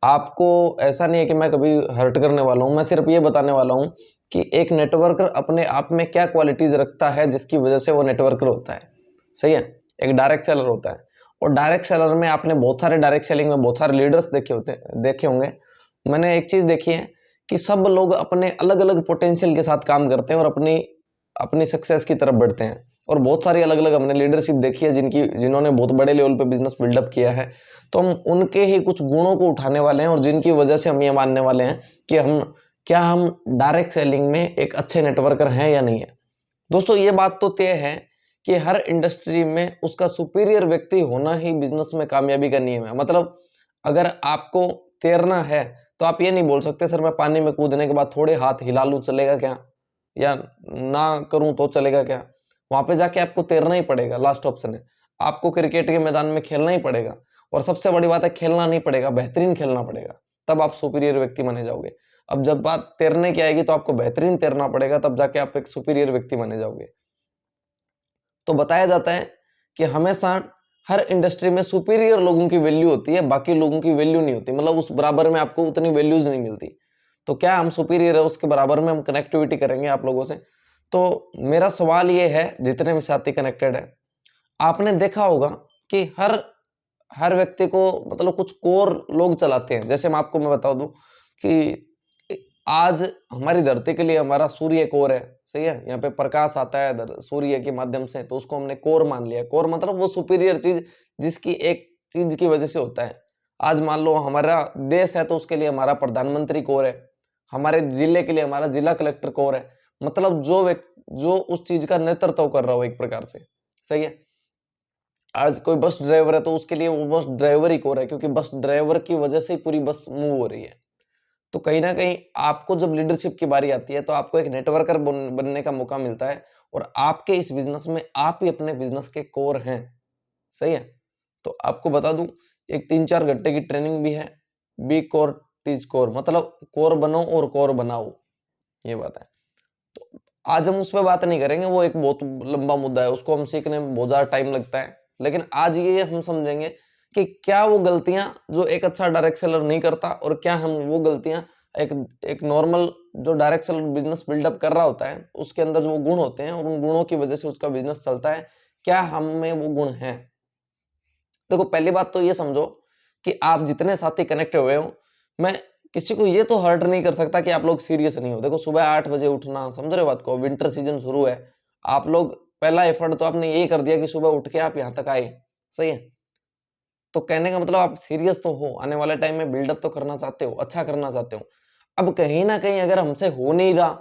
आपको ऐसा नहीं है कि मैं कभी हर्ट करने वाला हूँ, मैं सिर्फ ये बताने वाला हूँ कि एक नेटवर्कर अपने आप में क्या क्वालिटीज़ रखता है जिसकी वजह से वो नेटवर्कर होता है। सही है। एक डायरेक्ट सेलर होता है, और डायरेक्ट सेलर में आपने बहुत सारे डायरेक्ट सेलिंग में बहुत सारे लीडर्स देखे होंगे। मैंने एक चीज़ देखी है कि सब लोग अपने अलग अलग पोटेंशियल के साथ काम करते हैं और अपनी अपनी सक्सेस की तरफ बढ़ते हैं। और बहुत सारी अलग अलग हमने लीडरशिप देखी है जिन्होंने बहुत बड़े लेवल पे बिजनेस बिल्डअप किया है। तो हम उनके ही कुछ गुणों को उठाने वाले हैं और जिनकी वजह से हम ये मानने वाले हैं कि हम डायरेक्ट सेलिंग में एक अच्छे नेटवर्कर हैं या नहीं है। दोस्तों, ये बात तो तय है कि हर इंडस्ट्री में उसका सुपीरियर व्यक्ति होना ही बिजनेस में कामयाबी का नियम है। मतलब अगर आपको तैरना है तो आप ये नहीं बोल सकते सर मैं पानी में कूदने के बाद थोड़े हाथ हिला लूं चलेगा क्या, या ना करूं तो चलेगा क्या। वहां पे जाके आपको तैरना ही पड़ेगा, लास्ट ऑप्शन है। आपको क्रिकेट के मैदान में खेलना ही पड़ेगा, और सबसे बड़ी बात है खेलना नहीं पड़ेगा, बेहतरीन खेलना पड़ेगा, तब आप सुपीरियर व्यक्ति माने जाओगे। अब जब बात तैरने की आएगी तो आपको बेहतरीन तैरना पड़ेगा, तब जाके आप एक सुपीरियर व्यक्ति माने जाओगे। तो बताया जाता है कि हमेशा हर इंडस्ट्री में सुपीरियर लोगों की वैल्यू होती है, बाकी लोगों की वैल्यू नहीं होती। मतलब उस बराबर में आपको उतनी वैल्यूज नहीं मिलती। तो क्या हम सुपीरियर है उसके बराबर में हम कनेक्टिविटी करेंगे आप लोगों से? तो मेरा सवाल ये है, जितने भी साथी कनेक्टेड है, आपने देखा होगा कि हर हर व्यक्ति को मतलब कुछ कोर लोग चलाते हैं। जैसे मैं बता दूं कि आज हमारी धरती के लिए हमारा सूर्य कोर है। सही है। यहाँ पे प्रकाश आता है सूर्य के माध्यम से, तो उसको हमने कोर मान लिया। कोर मतलब वो सुपीरियर चीज जिसकी एक चीज की वजह से होता है। आज मान लो हमारा देश है तो उसके लिए हमारा प्रधानमंत्री कोर है, हमारे जिले के लिए हमारा जिला कलेक्टर कोर है। मतलब जो उस चीज का नेतृत्व कर रहा हो एक प्रकार से। सही है। आज कोई बस ड्राइवर है तो उसके लिए वो बस ड्राइवर ही कोर है, क्योंकि बस ड्राइवर की वजह से ही पूरी बस मूव हो रही है। तो कहीं ना कहीं आपको जब लीडरशिप की बारी आती है तो आपको एक नेटवर्कर बनने का मौका मिलता है, और आपके इस बिजनेस में आप ही अपने बिजनेस के कोर हैं। सही है। तो आपको बता दूं, एक 3-4 घंटे की ट्रेनिंग भी है, बी कोर टीच कोर, मतलब कोर बनो और कोर बनाओ, ये बात है। तो आज हम उस पर बात नहीं करेंगे, वो एक बहुत लंबा मुद्दा है, उसको हम सीखने में बहुत ज्यादा टाइम लगता है। लेकिन आज ये हम समझेंगे कि क्या वो गलतियां जो एक अच्छा डायरेक्ट सेलर नहीं करता, और क्या हम वो गलतियां एक एक नॉर्मल जो डायरेक्ट सेलर बिजनेस बिल्डअप कर रहा होता है उसके अंदर जो गुण होते हैं और उन गुणों की वजह से उसका बिजनेस चलता है, क्या हम में वो गुण हैं। देखो, पहली बात तो ये समझो कि आप जितने साथी कनेक्ट हुए हो, मैं किसी को ये तो हर्ट नहीं कर सकता कि आप लोग सीरियस नहीं हो। देखो, सुबह 8 बजे उठना, समझ रहे हो बात को, विंटर सीजन शुरू है, आप लोग पहला एफर्ट तो आपने यही कर दिया कि सुबह उठ के आप यहाँ तक आए। सही है। तो कहने का मतलब आप सीरियस तो हो, आने वाले टाइम में बिल्डअप तो करना चाहते हो, अच्छा करना चाहते हो। अब कहीं ना कहीं अगर हमसे हो नहीं रहा,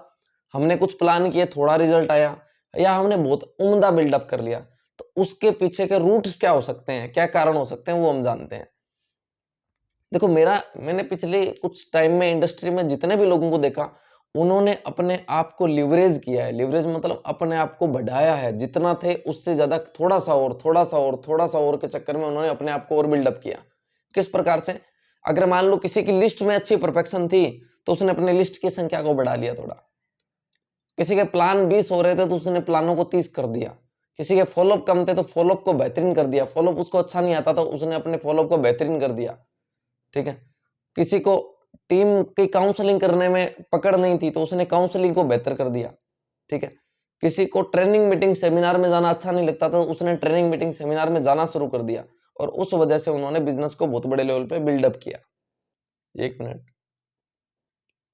हमने कुछ प्लान किए, थोड़ा रिजल्ट आया, या हमने बहुत उम्दा बिल्डअप कर लिया, तो उसके पीछे के रूट्स क्या हो सकते हैं, क्या कारण हो सकते हैं, वो हम जानते हैं। देखो, मैंने पिछले कुछ टाइम में इंडस्ट्री में जितने भी लोगों को देखा, उन्होंने अपने आप को लिवरेज किया है। लिवरेज मतलब अपने आप को बढ़ाया है, जितना थे उससे ज्यादा थोड़ा सा और थोड़ा सा और थोड़ा सा और के चक्कर में उन्होंने अपने आप को और बिल्डअप किया। किस प्रकार से? अगर मान लो किसी की लिस्ट में अच्छी परफेक्शन थी तो उसने अपने लिस्ट की संख्या को बढ़ा लिया थोड़ा। किसी के प्लान 20 हो रहे थे तो उसने प्लानों को 30 कर दिया। किसी के फॉलोअप कम थे तो फॉलोअप को बेहतरीन कर दिया। फॉलोअप उसको अच्छा नहीं आता तो उसने अपने फॉलोअप को बेहतरीन कर दिया। ठीक है। किसी को टीम की काउंसलिंग करने में पकड़ नहीं थी तो उसने काउंसलिंग को बेहतर कर दिया। ठीक है। किसी को ट्रेनिंग मीटिंग सेमिनार में जाना अच्छा नहीं लगता तो उसने ट्रेनिंग मीटिंग सेमिनार में जाना शुरू कर दिया, और उस वजह से उन्होंने बिजनेस को बहुत बड़े लेवल पे बिल्डअप किया। 1 मिनट।